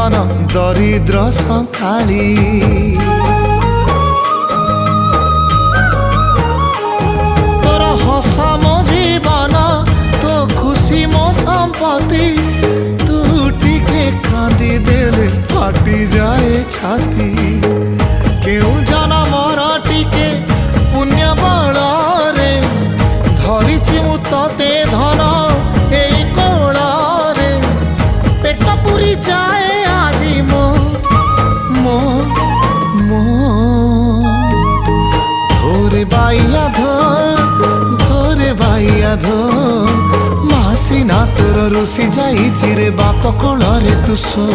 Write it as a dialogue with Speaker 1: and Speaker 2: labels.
Speaker 1: जीवन दरिद्र संखाली तोर हस मो जीवन तो खुशी मो संपत्ति तू टिके कांदी देले फाटी जाए छाती केउ जनमर टिके पुण्य बल रे धरिछि मु तते धन एई कोल रे पेट पुरी जाए आजी मो मो मो धोरे बाइया धोरे बाइया धो मासी ना तोर रुसी जाई रे बाप कोल रे तू सो।